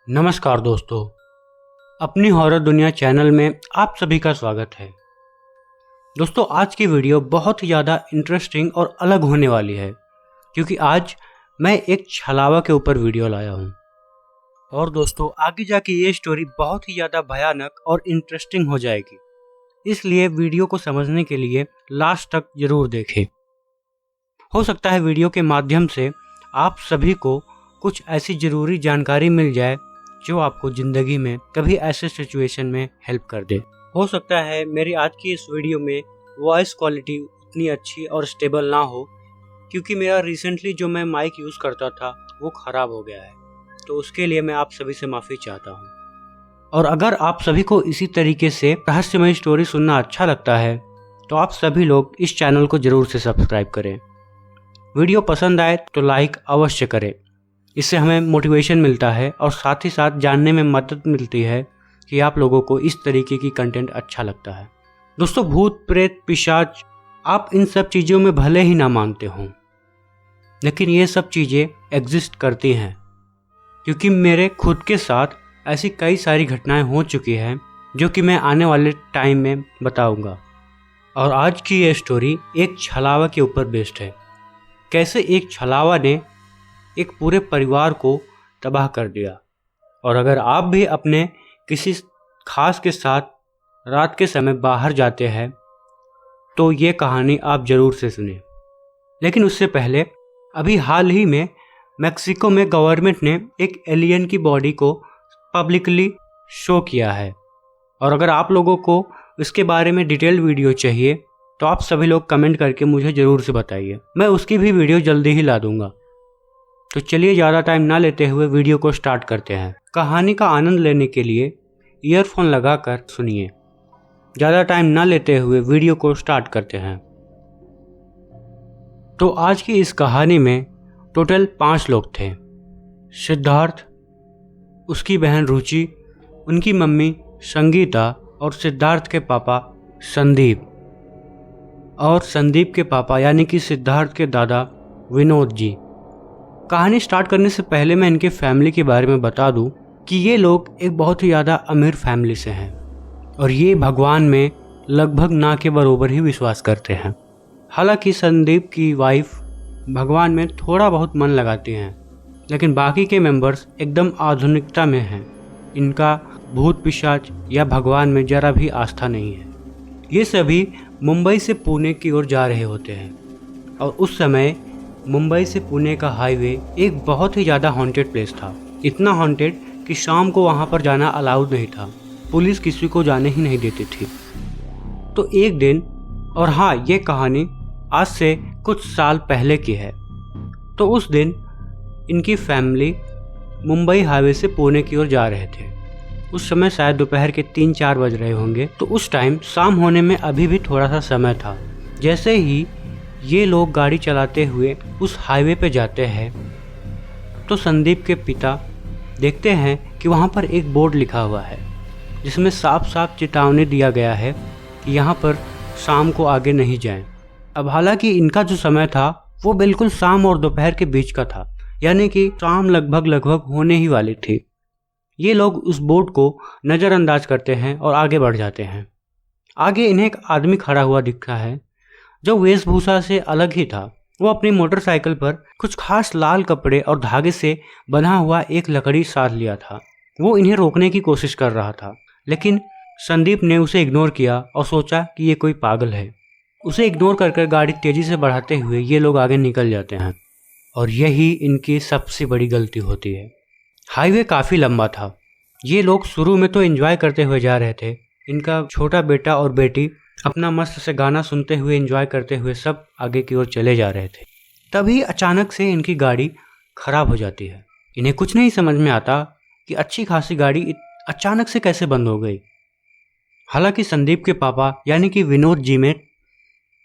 नमस्कार दोस्तों, अपनी हॉरर दुनिया चैनल में आप सभी का स्वागत है। दोस्तों, आज की वीडियो बहुत ही ज़्यादा इंटरेस्टिंग और अलग होने वाली है क्योंकि आज मैं एक छलावा के ऊपर वीडियो लाया हूँ। और दोस्तों, आगे जाके ये स्टोरी बहुत ही ज़्यादा भयानक और इंटरेस्टिंग हो जाएगी, इसलिए वीडियो को समझने के लिए लास्ट तक ज़रूर देखें। हो सकता है वीडियो के माध्यम से आप सभी को कुछ ऐसी ज़रूरी जानकारी मिल जाए जो आपको ज़िंदगी में कभी ऐसे सिचुएशन में हेल्प कर दे। हो सकता है मेरी आज की इस वीडियो में वॉइस क्वालिटी उतनी अच्छी और स्टेबल ना हो क्योंकि मेरा रिसेंटली जो मैं माइक यूज़ करता था वो ख़राब हो गया है, तो उसके लिए मैं आप सभी से माफ़ी चाहता हूँ। और अगर आप सभी को इसी तरीके से रहस्यमय स्टोरी सुनना अच्छा लगता है तो आप सभी लोग इस चैनल को ज़रूर से सब्सक्राइब करें। वीडियो पसंद आए तो लाइक अवश्य करें, इससे हमें मोटिवेशन मिलता है और साथ ही साथ जानने में मदद मिलती है कि आप लोगों को इस तरीके की कंटेंट अच्छा लगता है। दोस्तों, भूत प्रेत पिशाच आप इन सब चीज़ों में भले ही ना मानते हों, लेकिन ये सब चीज़ें एग्जिस्ट करती हैं क्योंकि मेरे खुद के साथ ऐसी कई सारी घटनाएं हो चुकी हैं जो कि मैं आने वाले टाइम में बताऊंगा। और आज की ये स्टोरी एक छलावा के ऊपर बेस्ड है। कैसे एक छलावा ने एक पूरे परिवार को तबाह कर दिया। और अगर आप भी अपने किसी खास के साथ रात के समय बाहर जाते हैं तो ये कहानी आप ज़रूर से सुने। लेकिन उससे पहले अभी हाल ही में मेक्सिको में गवर्नमेंट ने एक एलियन की बॉडी को पब्लिकली शो किया है। और अगर आप लोगों को इसके बारे में डिटेल वीडियो चाहिए तो आप सभी लोग कमेंट करके मुझे ज़रूर से बताइए, मैं उसकी भी वीडियो जल्दी ही ला दूंगा। तो चलिए ज़्यादा टाइम ना लेते हुए वीडियो को स्टार्ट करते हैं। कहानी का आनंद लेने के लिए ईयरफोन लगाकर सुनिए। ज़्यादा टाइम ना लेते हुए वीडियो को स्टार्ट करते हैं। तो आज की इस कहानी में टोटल 5 लोग थे। सिद्धार्थ, उसकी बहन रुचि, उनकी मम्मी संगीता और सिद्धार्थ के पापा संदीप और संदीप के पापा यानी कि सिद्धार्थ के दादा विनोद जी। कहानी स्टार्ट करने से पहले मैं इनके फैमिली के बारे में बता दूं कि ये लोग एक बहुत ही ज़्यादा अमीर फैमिली से हैं और ये भगवान में लगभग ना के बराबर ही विश्वास करते हैं। हालांकि संदीप की वाइफ भगवान में थोड़ा बहुत मन लगाती हैं, लेकिन बाकी के मेंबर्स एकदम आधुनिकता में हैं। इनका भूत पिशाच या भगवान में ज़रा भी आस्था नहीं है। ये सभी मुंबई से पुणे की ओर जा रहे होते हैं और उस समय मुंबई से पुणे का हाईवे एक बहुत ही ज़्यादा हॉन्टेड प्लेस था। इतना हॉन्टेड कि शाम को वहाँ पर जाना अलाउड नहीं था, पुलिस किसी को जाने ही नहीं देती थी। तो एक दिन, और हाँ, ये कहानी आज से कुछ साल पहले की है, तो उस दिन इनकी फैमिली मुंबई हाईवे से पुणे की ओर जा रहे थे। उस समय शायद दोपहर के 3-4 बज रहे होंगे। तो उस टाइम शाम होने में अभी भी थोड़ा सा समय था। जैसे ही ये लोग गाड़ी चलाते हुए उस हाईवे पे जाते हैं तो संदीप के पिता देखते हैं कि वहाँ पर एक बोर्ड लिखा हुआ है जिसमें साफ साफ चेतावनी दिया गया है कि यहाँ पर शाम को आगे नहीं जाएं। अब हालांकि इनका जो समय था वो बिल्कुल शाम और दोपहर के बीच का था, यानी कि शाम लगभग होने ही वाली थी। ये लोग उस बोर्ड को नज़रअंदाज करते हैं और आगे बढ़ जाते हैं। आगे इन्हें एक आदमी खड़ा हुआ दिखता है जो वेशभूषा से अलग ही था। वो अपनी मोटरसाइकिल पर कुछ खास लाल कपड़े और धागे से बना हुआ एक लकड़ी साथ लिया था। वो इन्हें रोकने की कोशिश कर रहा था, लेकिन संदीप ने उसे इग्नोर किया और सोचा कि ये कोई पागल है। उसे इग्नोर कर गाड़ी तेजी से बढ़ाते हुए ये लोग आगे निकल जाते हैं और यही इनकी सबसे बड़ी गलती होती है। हाईवे काफ़ी लंबा था। ये लोग शुरू में तो एंजॉय करते हुए जा रहे थे। इनका छोटा बेटा और बेटी अपना मस्त से गाना सुनते हुए एंजॉय करते हुए सब आगे की ओर चले जा रहे थे। तभी अचानक से इनकी गाड़ी खराब हो जाती है। इन्हें कुछ नहीं समझ में आता कि अच्छी खासी गाड़ी अचानक से कैसे बंद हो गई। हालांकि संदीप के पापा यानी कि विनोद जी में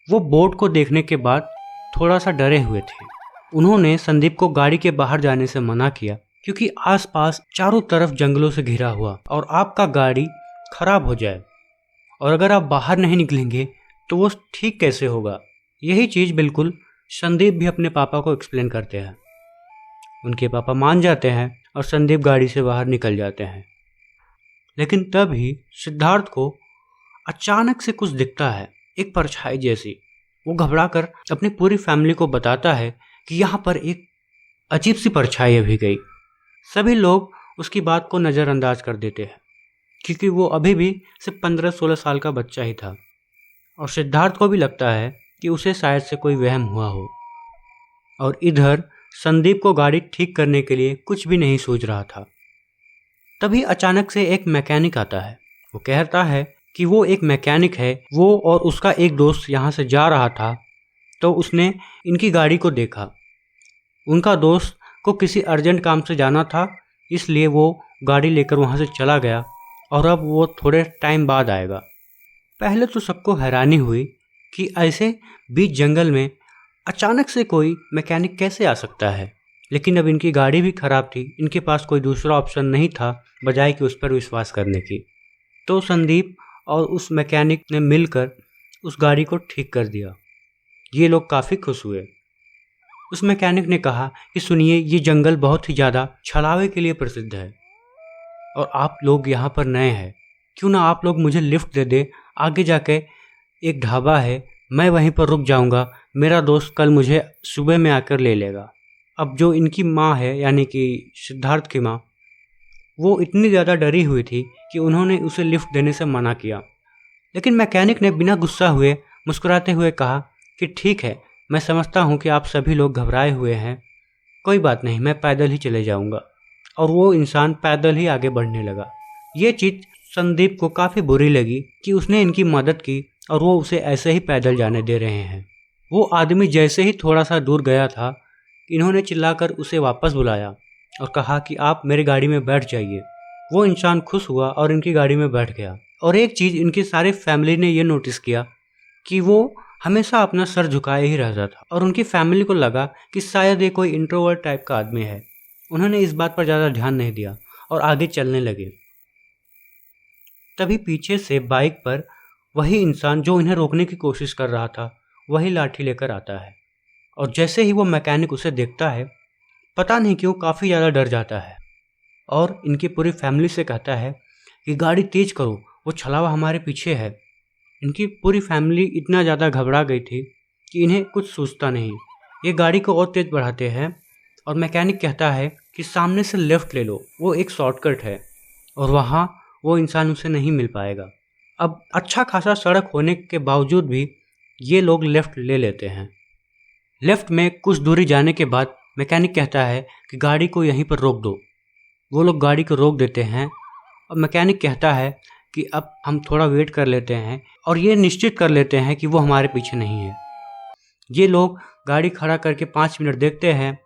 वो बोर्ड को देखने के बाद थोड़ा सा डरे हुए थे। उन्होंने संदीप को गाड़ी के बाहर जाने से मना किया क्योंकि आसपास चारों तरफ जंगलों से घिरा हुआ और आपका गाड़ी खराब हो जाए और अगर आप बाहर नहीं निकलेंगे तो वो ठीक कैसे होगा। यही चीज़ बिल्कुल संदीप भी अपने पापा को एक्सप्लेन करते हैं। उनके पापा मान जाते हैं और संदीप गाड़ी से बाहर निकल जाते हैं। लेकिन तभी सिद्धार्थ को अचानक से कुछ दिखता है, एक परछाई जैसी। वो घबराकर अपनी पूरी फैमिली को बताता है कि यहाँ पर एक अजीब सी परछाई अभी गई। सभी लोग उसकी बात को नज़रअंदाज कर देते हैं क्योंकि वो अभी भी सिर्फ 15-16 साल का बच्चा ही था और सिद्धार्थ को भी लगता है कि उसे शायद से कोई वहम हुआ हो। और इधर संदीप को गाड़ी ठीक करने के लिए कुछ भी नहीं सूझ रहा था। तभी अचानक से एक मैकेनिक आता है। वो कहता है कि वो एक मैकेनिक है। वो और उसका एक दोस्त यहाँ से जा रहा था तो उसने इनकी गाड़ी को देखा। उनका दोस्त को किसी अर्जेंट काम से जाना था, इसलिए वो गाड़ी लेकर वहाँ से चला गया और अब वो थोड़े टाइम बाद आएगा। पहले तो सबको हैरानी हुई कि ऐसे बीच जंगल में अचानक से कोई मैकेनिक कैसे आ सकता है, लेकिन अब इनकी गाड़ी भी ख़राब थी, इनके पास कोई दूसरा ऑप्शन नहीं था बजाय कि उस पर विश्वास करने की। तो संदीप और उस मैकेनिक ने मिलकर उस गाड़ी को ठीक कर दिया। ये लोग काफ़ी खुश हुए। उस मैकेनिक ने कहा कि सुनिए, ये जंगल बहुत ही ज़्यादा छलावे के लिए प्रसिद्ध है और आप लोग यहाँ पर नए हैं, क्यों ना आप लोग मुझे लिफ्ट दे दे। आगे जाके एक ढाबा है, मैं वहीं पर रुक जाऊँगा, मेरा दोस्त कल मुझे सुबह में आकर ले लेगा। अब जो इनकी माँ है यानी कि सिद्धार्थ की माँ, वो इतनी ज़्यादा डरी हुई थी कि उन्होंने उसे लिफ्ट देने से मना किया। लेकिन मैकेनिक ने बिना गुस्सा हुए मुस्कुराते हुए कहा कि ठीक है, मैं समझता हूँ कि आप सभी लोग घबराए हुए हैं, कोई बात नहीं, मैं पैदल ही चले जाऊँगा। और वो इंसान पैदल ही आगे बढ़ने लगा। ये चीज़ संदीप को काफ़ी बुरी लगी कि उसने इनकी मदद की और वो उसे ऐसे ही पैदल जाने दे रहे हैं। वो आदमी जैसे ही थोड़ा सा दूर गया था, इन्होंने चिल्लाकर उसे वापस बुलाया और कहा कि आप मेरी गाड़ी में बैठ जाइए। वो इंसान खुश हुआ और इनकी गाड़ी में बैठ गया। और एक चीज़ इनकी सारी फैमिली ने ये नोटिस किया कि वो हमेशा अपना सर झुकाए ही रहता था और उनकी फैमिली को लगा कि शायद ये कोई इंट्रोवर्ट टाइप का आदमी है। उन्होंने इस बात पर ज़्यादा ध्यान नहीं दिया और आगे चलने लगे। तभी पीछे से बाइक पर वही इंसान जो इन्हें रोकने की कोशिश कर रहा था, वही लाठी लेकर आता है। और जैसे ही वो मैकेनिक उसे देखता है, पता नहीं क्यों काफ़ी ज़्यादा डर जाता है और इनकी पूरी फैमिली से कहता है कि गाड़ी तेज करो, वो छलावा हमारे पीछे है। इनकी पूरी फैमिली इतना ज़्यादा घबरा गई थी कि इन्हें कुछ सूझता नहीं। ये गाड़ी को और तेज़ बढ़ाते हैं और मैकेनिक कहता है कि सामने से लेफ़्ट ले लो, वो एक शॉर्टकट है और वहाँ वो इंसान उसे नहीं मिल पाएगा। अब अच्छा खासा सड़क होने के बावजूद भी ये लोग लेफ़्ट ले लेते हैं। लेफ़्ट में कुछ दूरी जाने के बाद मैकेनिक कहता है कि गाड़ी को यहीं पर रोक दो। वो लोग गाड़ी को रोक देते हैं और मैकेनिक कहता है कि अब हम थोड़ा वेट कर लेते हैं और ये निश्चित कर लेते हैं कि वो हमारे पीछे नहीं है। ये लोग गाड़ी खड़ा करके 5 मिनट देखते हैं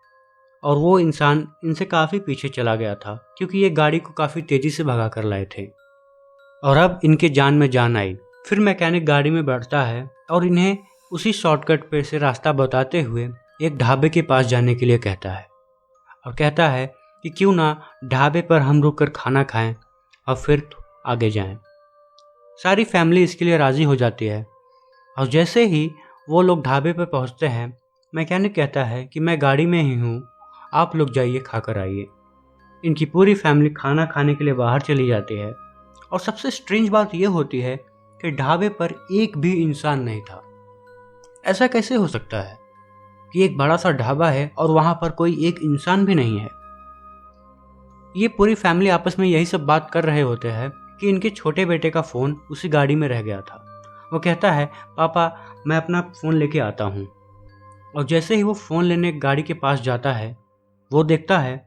और वो इंसान इनसे काफ़ी पीछे चला गया था क्योंकि ये गाड़ी को काफ़ी तेज़ी से भगा कर लाए थे और अब इनके जान में जान आई। फिर मैकेनिक गाड़ी में बैठता है और इन्हें उसी शॉर्टकट पे से रास्ता बताते हुए एक ढाबे के पास जाने के लिए कहता है और कहता है कि क्यों ना ढाबे पर हम रुक कर खाना खाएं और फिर आगे जाएं। सारी फैमिली इसके लिए राज़ी हो जाती है और जैसे ही वो लोग ढाबे पर पहुंचते हैं, मैकेनिक कहता है कि मैं गाड़ी में ही हूँ, आप लोग जाइए खाकर आइए। इनकी पूरी फैमिली खाना खाने के लिए बाहर चली जाती है और सबसे स्ट्रेंज बात यह होती है कि ढाबे पर एक भी इंसान नहीं था। ऐसा कैसे हो सकता है कि एक बड़ा सा ढाबा है और वहाँ पर कोई एक इंसान भी नहीं है। ये पूरी फैमिली आपस में यही सब बात कर रहे होते हैं कि इनके छोटे बेटे का फ़ोन उसी गाड़ी में रह गया था। वो कहता है, पापा मैं अपना फ़ोन लेके आता हूँ। और जैसे ही वो फ़ोन लेने गाड़ी के पास जाता है, वो देखता है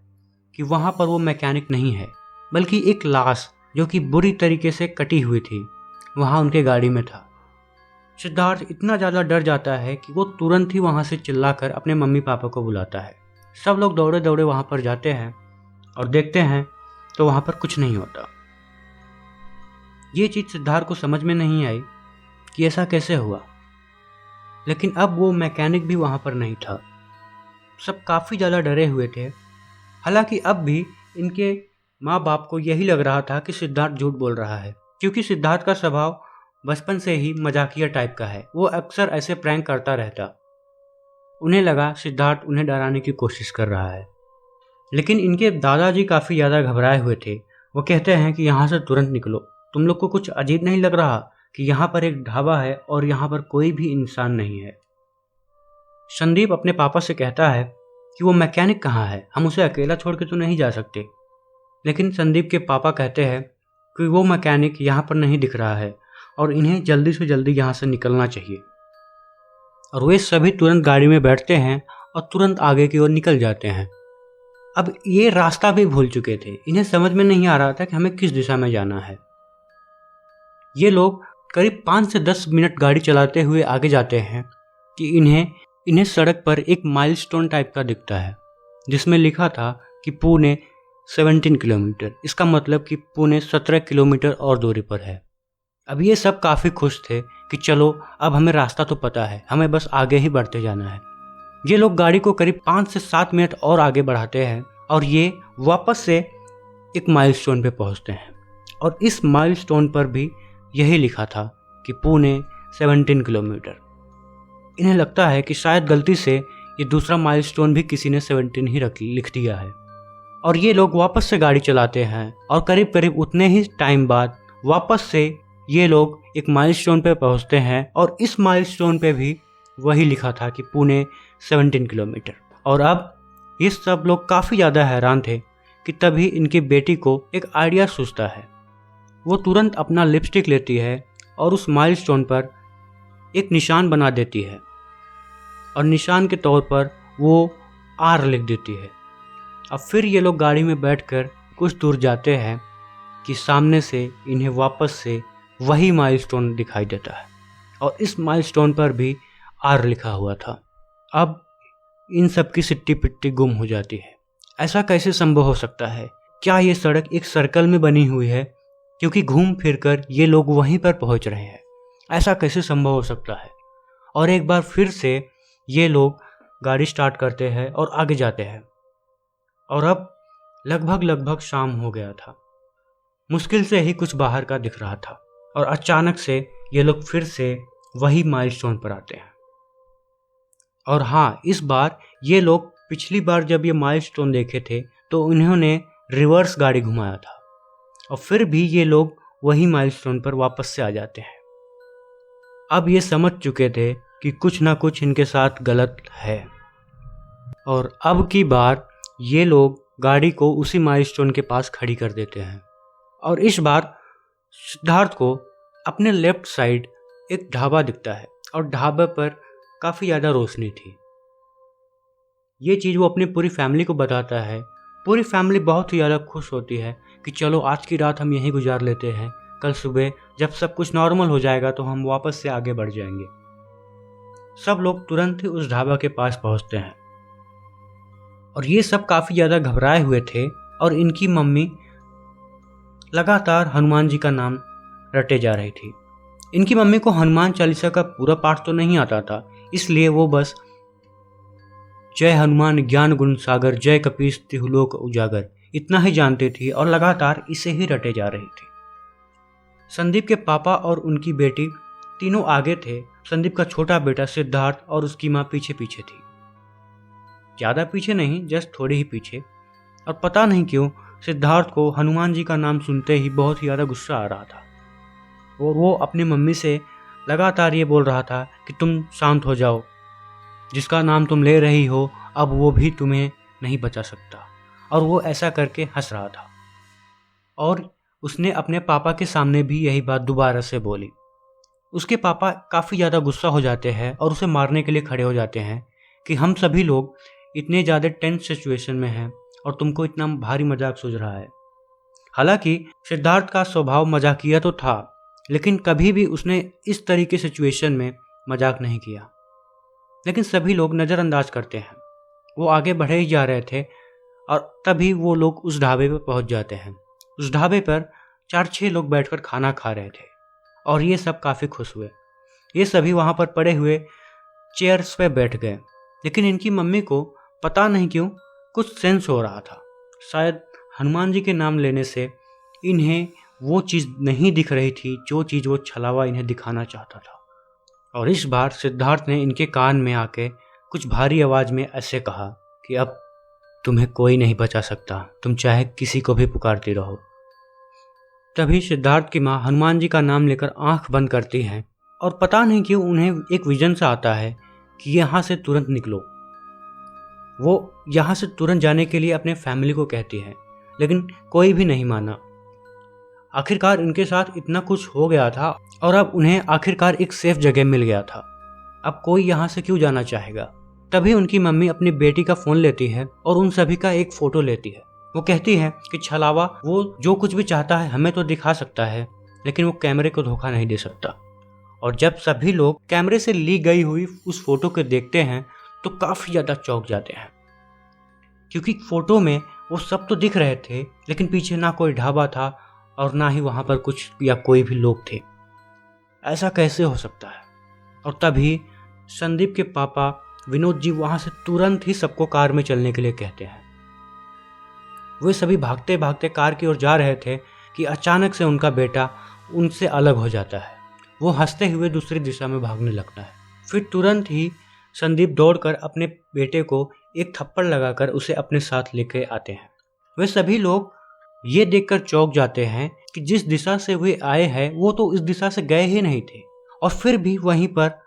कि वहाँ पर वो मैकेनिक नहीं है बल्कि एक लाश जो कि बुरी तरीके से कटी हुई थी वहाँ उनके गाड़ी में था। सिद्धार्थ इतना ज़्यादा डर जाता है कि वो तुरंत ही वहाँ से चिल्लाकर अपने मम्मी पापा को बुलाता है। सब लोग दौड़े दौड़े वहाँ पर जाते हैं और देखते हैं तो वहाँ पर कुछ नहीं होता। ये चीज़ सिद्धार्थ को समझ में नहीं आई कि ऐसा कैसे हुआ, लेकिन अब वो मैकेनिक भी वहाँ पर नहीं था। सब काफ़ी ज़्यादा डरे हुए थे। हालांकि अब भी इनके माँ बाप को यही लग रहा था कि सिद्धार्थ झूठ बोल रहा है, क्योंकि सिद्धार्थ का स्वभाव बचपन से ही मजाकिया टाइप का है। वो अक्सर ऐसे प्रैंक करता रहता। उन्हें लगा सिद्धार्थ उन्हें डराने की कोशिश कर रहा है। लेकिन इनके दादाजी काफ़ी ज़्यादा घबराए हुए थे। वो कहते हैं कि यहाँ से तुरंत निकलो। तुम लोग को कुछ अजीब नहीं लग रहा कि यहाँ पर एक ढाबा है और यहाँ पर कोई भी इंसान नहीं है? संदीप अपने पापा से कहता है कि वो मैकेनिक कहाँ है, हम उसे अकेला छोड़ के तो नहीं जा सकते। लेकिन संदीप के पापा कहते हैं कि वो मैकेनिक यहाँ पर नहीं दिख रहा है और इन्हें जल्दी से जल्दी यहाँ से निकलना चाहिए। और वे सभी तुरंत गाड़ी में बैठते हैं और तुरंत आगे की ओर निकल जाते हैं। अब ये रास्ता भी भूल चुके थे, इन्हें समझ में नहीं आ रहा था कि हमें किस दिशा में जाना है। ये लोग करीब 5 से 10 मिनट गाड़ी चलाते हुए आगे जाते हैं कि इन्हें सड़क पर एक माइलस्टोन टाइप का दिखता है जिसमें लिखा था कि पुणे 17 किलोमीटर। इसका मतलब कि पुणे 17 किलोमीटर और दूरी पर है। अब ये सब काफ़ी खुश थे कि चलो अब हमें रास्ता तो पता है, हमें बस आगे ही बढ़ते जाना है। ये लोग गाड़ी को करीब 5 से 7 मिनट और आगे बढ़ाते हैं और ये वापस से एक माइलस्टोन पे पहुंचते हैं। और इस माइलस्टोन पर भी यही लिखा था कि पुणे 17 किलोमीटर। इन्हें लगता है कि शायद गलती से ये दूसरा माइलस्टोन भी किसी ने 17 ही लिख दिया है। और ये लोग वापस से गाड़ी चलाते हैं और करीब करीब उतने ही टाइम बाद वापस से ये लोग एक माइलस्टोन पे पहुंचते हैं और इस माइलस्टोन पे भी वही लिखा था कि पुणे 17 किलोमीटर। और अब ये सब लोग काफ़ी ज़्यादा हैरान थे कि तभी इनकी बेटी को एक आइडिया सूझता है। वो तुरंत अपना लिपस्टिक लेती है और उस माइलस्टोन पर एक निशान बना देती है और निशान के तौर पर वो आर लिख देती है। अब फिर ये लोग गाड़ी में बैठकर कुछ दूर जाते हैं कि सामने से इन्हें वापस से वही माइलस्टोन दिखाई देता है और इस माइलस्टोन पर भी आर लिखा हुआ था। अब इन सब की सिट्टी पिट्टी गुम हो जाती है। ऐसा कैसे संभव हो सकता है? क्या ये सड़क एक सर्कल में बनी हुई है? क्योंकि घूम फिर कर ये लोग वहीं पर पहुंच रहे हैं। ऐसा कैसे संभव हो सकता है? और एक बार फिर से ये लोग गाड़ी स्टार्ट करते हैं और आगे जाते हैं। और अब लगभग शाम हो गया था। मुश्किल से ही कुछ बाहर का दिख रहा था और अचानक से ये लोग फिर से वही माइलस्टोन पर आते हैं। और हाँ, इस बार ये लोग पिछली बार जब ये माइलस्टोन देखे थे तो उन्होंने रिवर्स गाड़ी घुमाया था और फिर भी ये लोग वही माइलस्टोन पर वापस से आ जाते हैं। अब ये समझ चुके थे कि कुछ ना कुछ इनके साथ गलत है और अब की बार ये लोग गाड़ी को उसी माइलस्टोन के पास खड़ी कर देते हैं। और इस बार सिद्धार्थ को अपने लेफ्ट साइड एक ढाबा दिखता है और ढाबे पर काफ़ी ज़्यादा रोशनी थी। ये चीज़ वो अपनी पूरी फैमिली को बताता है। पूरी फैमिली बहुत ही ज़्यादा खुश होती है कि चलो आज की रात हम यहीं गुजार लेते हैं, कल सुबह जब सब कुछ नॉर्मल हो जाएगा तो हम वापस से आगे बढ़ जाएंगे। सब लोग तुरंत ही उस ढाबा के पास पहुंचते हैं और ये सब काफ़ी ज़्यादा घबराए हुए थे और इनकी मम्मी लगातार हनुमान जी का नाम रटे जा रही थी। इनकी मम्मी को हनुमान चालीसा का पूरा पाठ तो नहीं आता था, इसलिए वो बस जय हनुमान ज्ञान गुण सागर जय कपीस तिहु लोक उजागर इतना ही जानती थी और लगातार इसे ही रटे जा रही थी। संदीप के पापा और उनकी बेटी तीनों आगे थे। संदीप का छोटा बेटा सिद्धार्थ और उसकी माँ पीछे पीछे थी, ज़्यादा पीछे नहीं, जस्ट थोड़ी ही पीछे। और पता नहीं क्यों सिद्धार्थ को हनुमान जी का नाम सुनते ही बहुत ही ज़्यादा गुस्सा आ रहा था और वो अपनी मम्मी से लगातार ये बोल रहा था कि तुम शांत हो जाओ, जिसका नाम तुम ले रही हो अब वो भी तुम्हें नहीं बचा सकता। और वो ऐसा करके हंस रहा था और उसने अपने पापा के सामने भी यही बात दोबारा से बोली। उसके पापा काफ़ी ज़्यादा गुस्सा हो जाते हैं और उसे मारने के लिए खड़े हो जाते हैं कि हम सभी लोग इतने ज़्यादा टेंस सिचुएशन में हैं और तुमको इतना भारी मजाक सूझ रहा है। हालांकि सिद्धार्थ का स्वभाव मजाकिया तो था, लेकिन कभी भी उसने इस तरीके सिचुएशन में मजाक नहीं किया। लेकिन सभी लोग नज़रअंदाज करते हैं। वो आगे बढ़े ही जा रहे थे और तभी वो लोग उस ढाबे पर पहुंच जाते हैं। उस ढाबे पर 4-6 लोग बैठकर खाना खा रहे थे और ये सब काफ़ी खुश हुए। ये सभी वहाँ पर पड़े हुए चेयर्स पे बैठ गए। लेकिन इनकी मम्मी को पता नहीं क्यों कुछ सेंस हो रहा था। शायद हनुमान जी के नाम लेने से इन्हें वो चीज़ नहीं दिख रही थी जो चीज़ वो छलावा इन्हें दिखाना चाहता था। और इस बार सिद्धार्थ ने इनके कान में आके कुछ भारी आवाज़ में ऐसे कहा कि अब तुम्हें कोई नहीं बचा सकता, तुम चाहे किसी को भी पुकारती रहो। तभी सिद्धार्थ की माँ हनुमान जी का नाम लेकर आंख बंद करती हैं और पता नहीं क्यों उन्हें एक विजन सा आता है कि यहाँ से तुरंत निकलो। वो यहाँ से तुरंत जाने के लिए अपने फैमिली को कहती है, लेकिन कोई भी नहीं माना। आखिरकार इनके साथ इतना कुछ हो गया था और अब उन्हें आखिरकार एक सेफ जगह मिल गया था। अब कोई यहाँ से क्यों जाना चाहेगा। तभी उनकी मम्मी अपनी बेटी का फ़ोन लेती है और उन सभी का एक फ़ोटो लेती है। वो कहती है कि छलावा वो जो कुछ भी चाहता है हमें तो दिखा सकता है, लेकिन वो कैमरे को धोखा नहीं दे सकता। और जब सभी लोग कैमरे से ली गई हुई उस फोटो को देखते हैं तो काफ़ी ज़्यादा चौंक जाते हैं, क्योंकि फ़ोटो में वो सब तो दिख रहे थे, लेकिन पीछे ना कोई ढाबा था और ना ही वहाँ पर कुछ या कोई भी लोग वे। ऐसा कैसे हो सकता है। और तभी संदीप के पापा विनोद जी वहाँ से तुरंत ही सबको कार में चलने के लिए कहते हैं। वे सभी भागते भागते कार की ओर जा रहे थे कि अचानक से उनका बेटा उनसे अलग हो जाता है। वो हंसते हुए दूसरी दिशा में भागने लगता है। फिर तुरंत ही संदीप दौड़कर अपने बेटे को एक थप्पड़ लगाकर उसे अपने साथ लेके आते हैं। वे सभी लोग ये देखकर चौंक जाते हैं कि जिस दिशा से वे आए हैं वो तो इस दिशा से गए ही नहीं थे, और फिर भी वहीं पर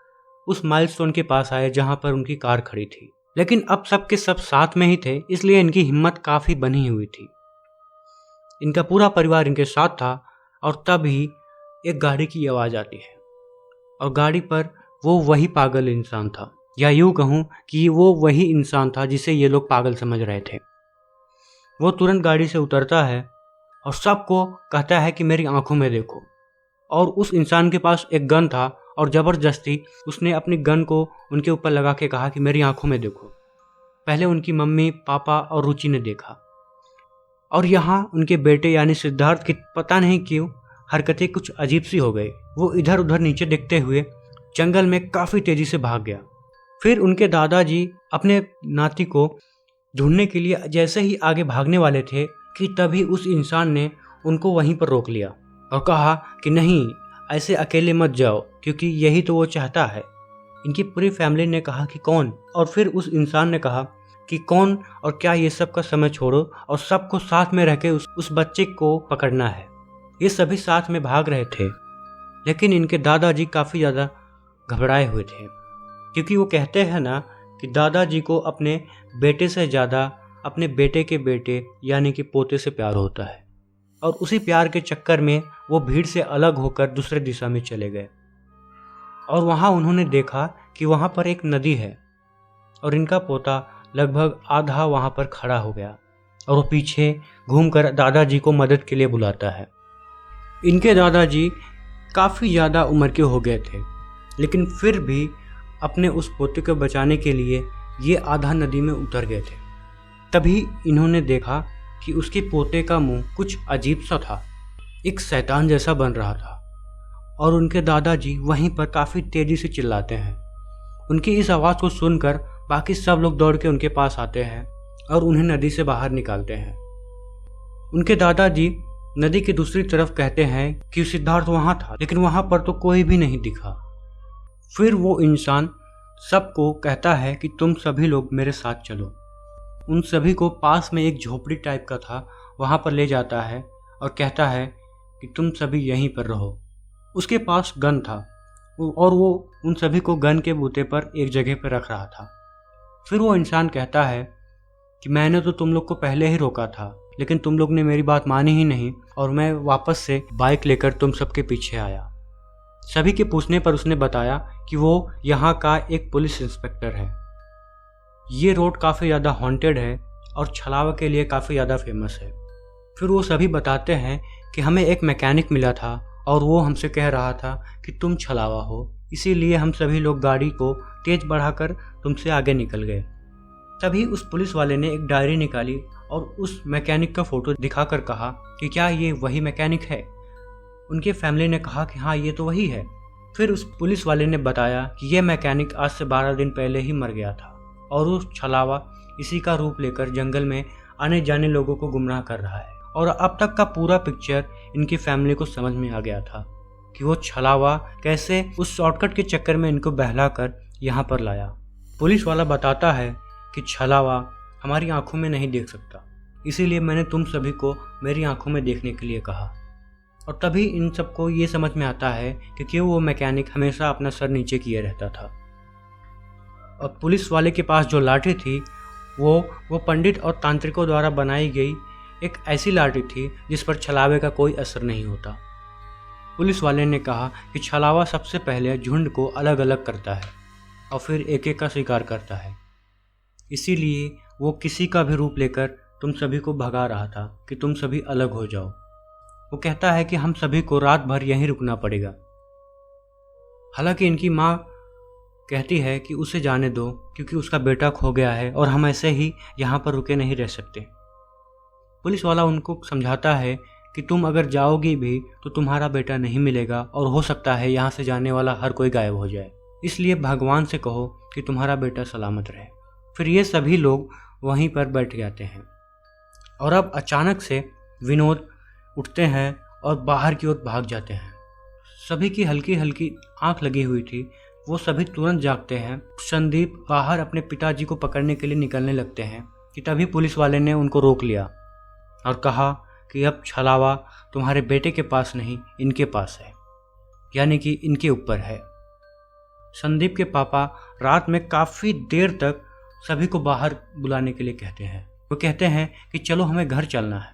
उस माइलस्टोन के पास आए जहां पर उनकी कार खड़ी थी। लेकिन अब सब के सब साथ में ही थे, इसलिए इनकी हिम्मत काफी बनी हुई थी। इनका पूरा परिवार इनके साथ था और तभी एक गाड़ी की आवाज आती है और गाड़ी पर वो वही पागल इंसान था, या यूं कहूं कि वो वही इंसान था जिसे ये लोग पागल समझ रहे थे। वो तुरंत गाड़ी से उतरता है और सबको कहता है कि मेरी आंखों में देखो। और उस इंसान के पास एक गन था और ज़बरदस्ती उसने अपनी गन को उनके ऊपर लगा के कहा कि मेरी आंखों में देखो। पहले उनकी मम्मी, पापा और रुचि ने देखा, और यहाँ उनके बेटे यानी सिद्धार्थ की पता नहीं क्यों हरकतें कुछ अजीब सी हो गई। वो इधर उधर नीचे देखते हुए जंगल में काफ़ी तेज़ी से भाग गया। फिर उनके दादाजी अपने नाती को ढूंढने के लिए जैसे ही आगे भागने वाले थे कि तभी उस इंसान ने उनको वहीं पर रोक लिया और कहा कि नहीं, ऐसे अकेले मत जाओ, क्योंकि यही तो वो चाहता है। इनकी पूरी फैमिली ने कहा कि कौन, और फिर उस इंसान ने कहा कि कौन और क्या, ये सब का समय छोड़ो और सबको साथ में रह के उस बच्चे को पकड़ना है। ये सभी साथ में भाग रहे थे, लेकिन इनके दादाजी काफ़ी ज़्यादा घबराए हुए थे, क्योंकि वो कहते हैं ना कि दादाजी को अपने बेटे से ज़्यादा अपने बेटे के बेटे यानी कि पोते से प्यार होता है। और उसी प्यार के चक्कर में वो भीड़ से अलग होकर दूसरे दिशा में चले गए और वहाँ उन्होंने देखा कि वहाँ पर एक नदी है और इनका पोता लगभग आधा वहाँ पर खड़ा हो गया और वो पीछे घूमकर दादाजी को मदद के लिए बुलाता है। इनके दादाजी काफ़ी ज़्यादा उम्र के हो गए थे, लेकिन फिर भी अपने उस पोते को बचाने के लिए ये आधा नदी में उतर गए थे। तभी इन्होंने देखा कि उसके पोते का मुंह कुछ अजीब सा था, एक शैतान जैसा बन रहा था, और उनके दादाजी वहीं पर काफ़ी तेज़ी से चिल्लाते हैं। उनकी इस आवाज़ को सुनकर बाकी सब लोग दौड़ के उनके पास आते हैं और उन्हें नदी से बाहर निकालते हैं। उनके दादाजी नदी की दूसरी तरफ कहते हैं कि सिद्धार्थ वहाँ था, लेकिन वहाँ पर तो कोई भी नहीं दिखा। फिर वो इंसान सबको कहता है कि तुम सभी लोग मेरे साथ चलो। उन सभी को पास में एक झोपड़ी टाइप का था, वहाँ पर ले जाता है और कहता है कि तुम सभी यहीं पर रहो। उसके पास गन था और वो उन सभी को गन के बूते पर एक जगह पर रख रहा था। फिर वो इंसान कहता है कि मैंने तो तुम लोग को पहले ही रोका था, लेकिन तुम लोग ने मेरी बात मानी ही नहीं और मैं वापस से बाइक लेकर तुम सबके पीछे आया। सभी के पूछने पर उसने बताया कि वो यहाँ का एक पुलिस इंस्पेक्टर है। ये रोड काफ़ी ज़्यादा हॉन्टेड है और छलावा के लिए काफ़ी ज़्यादा फेमस है। फिर वो सभी बताते हैं कि हमें एक मैकेनिक मिला था और वो हमसे कह रहा था कि तुम छलावा हो, इसीलिए हम सभी लोग गाड़ी को तेज़ बढ़ाकर तुमसे आगे निकल गए। तभी उस पुलिस वाले ने एक डायरी निकाली और उस मैकेनिक का फ़ोटो दिखाकर कहा कि क्या ये वही मैकेनिक है। उनके फैमिली ने कहा कि हाँ, ये तो वही है। फिर उस पुलिस वाले ने बताया कि यह मैकेनिक आज से 12 दिन पहले ही मर गया था और उस छलावा इसी का रूप लेकर जंगल में आने जाने लोगों को गुमराह कर रहा है। और अब तक का पूरा पिक्चर इनकी फैमिली को समझ में आ गया था कि वो छलावा कैसे उस शॉर्टकट के चक्कर में इनको बहलाकर यहाँ पर लाया। पुलिस वाला बताता है कि छलावा हमारी आंखों में नहीं देख सकता, इसीलिए मैंने तुम सभी को मेरी आंखों में देखने के लिए कहा। और तभी इन सबको ये समझ में आता है कि क्यों वो मैकेनिक हमेशा अपना सर नीचे किए रहता था। और पुलिस वाले के पास जो लाठी थी वो पंडित और तांत्रिकों द्वारा बनाई गई एक ऐसी लाठी थी जिस पर छलावे का कोई असर नहीं होता। पुलिस वाले ने कहा कि छलावा सबसे पहले झुंड को अलग अलग करता है और फिर एक एक का शिकार करता है, इसीलिए वो किसी का भी रूप लेकर तुम सभी को भगा रहा था कि तुम सभी अलग हो जाओ। वो कहता है कि हम सभी को रात भर यहीं रुकना पड़ेगा। हालांकि इनकी माँ कहती है कि उसे जाने दो क्योंकि उसका बेटा खो गया है और हम ऐसे ही यहाँ पर रुके नहीं रह सकते। पुलिस वाला उनको समझाता है कि तुम अगर जाओगी भी तो तुम्हारा बेटा नहीं मिलेगा और हो सकता है यहाँ से जाने वाला हर कोई गायब हो जाए, इसलिए भगवान से कहो कि तुम्हारा बेटा सलामत रहे। फिर ये सभी लोग वहीं पर बैठ जाते हैं और अब अचानक से विनोद उठते हैं और बाहर की ओर भाग जाते हैं। सभी की हल्की हल्की आंख लगी हुई थी, वो सभी तुरंत जागते हैं। संदीप बाहर अपने पिताजी को पकड़ने के लिए निकलने लगते हैं कि तभी पुलिस वाले ने उनको रोक लिया और कहा कि अब छलावा तुम्हारे बेटे के पास नहीं, इनके पास है, यानी कि इनके ऊपर है। संदीप के पापा रात में काफ़ी देर तक सभी को बाहर बुलाने के लिए कहते हैं। वो कहते हैं कि चलो हमें घर चलना है,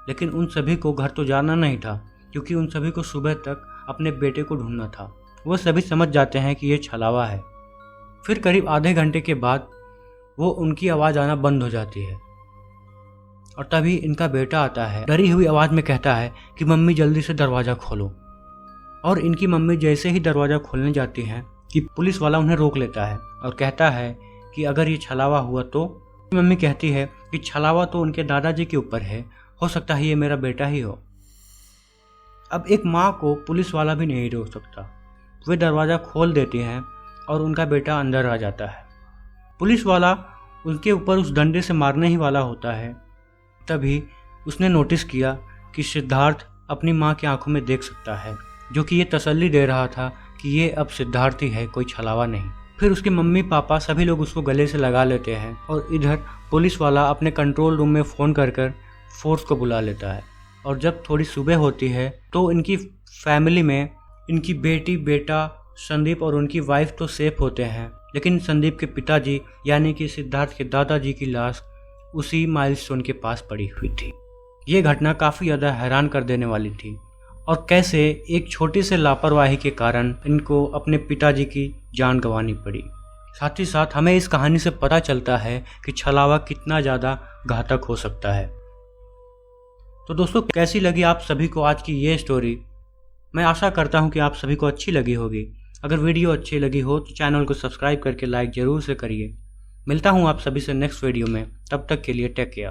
लेकिन उन सभी को घर तो जाना नहीं था क्योंकि उन सभी को सुबह तक अपने बेटे को ढूंढना था। वो सभी समझ जाते हैं कि ये छलावा है। फिर करीब आधे घंटे के बाद वो उनकी आवाज़ आना बंद हो जाती है और तभी इनका बेटा आता है, डरी हुई आवाज़ में कहता है कि मम्मी जल्दी से दरवाज़ा खोलो। और इनकी मम्मी जैसे ही दरवाज़ा खोलने जाती हैं कि पुलिस वाला उन्हें रोक लेता है और कहता है कि अगर ये छलावा हुआ तो। मम्मी कहती है कि छलावा तो उनके दादाजी के ऊपर है, हो सकता है ये मेरा बेटा ही हो। अब एक माँ को पुलिस वाला भी नहीं रोक सकता। वे दरवाज़ा खोल देती हैं और उनका बेटा अंदर आ जाता है। पुलिस वाला उनके ऊपर उस डंडे से मारने ही वाला होता है, तभी उसने नोटिस किया कि सिद्धार्थ अपनी माँ की आंखों में देख सकता है, जो कि ये तसल्ली दे रहा था कि ये अब सिद्धार्थ ही है, कोई छलावा नहीं। फिर उसके मम्मी पापा सभी लोग उसको गले से लगा लेते हैं और इधर पुलिस वाला अपने कंट्रोल रूम में फ़ोन कर फोर्स को बुला लेता है। और जब थोड़ी सुबह होती है तो इनकी फैमिली में इनकी बेटी, बेटा, संदीप और उनकी वाइफ तो सेफ होते हैं, लेकिन संदीप के पिताजी यानी कि सिद्धार्थ के दादाजी की लाश उसी माइलस्टोन के पास पड़ी हुई थी। ये घटना काफ़ी ज़्यादा हैरान कर देने वाली थी और कैसे एक छोटी से लापरवाही के कारण इनको अपने पिताजी की जान गंवानी पड़ी। साथ ही साथ हमें इस कहानी से पता चलता है कि छलावा कितना ज़्यादा घातक हो सकता है। तो दोस्तों, कैसी लगी आप सभी को आज की ये स्टोरी? मैं आशा करता हूँ कि आप सभी को अच्छी लगी होगी। अगर वीडियो अच्छी लगी हो तो चैनल को सब्सक्राइब करके लाइक ज़रूर से करिए। मिलता हूँ आप सभी से नेक्स्ट वीडियो में, तब तक के लिए टेक केयर।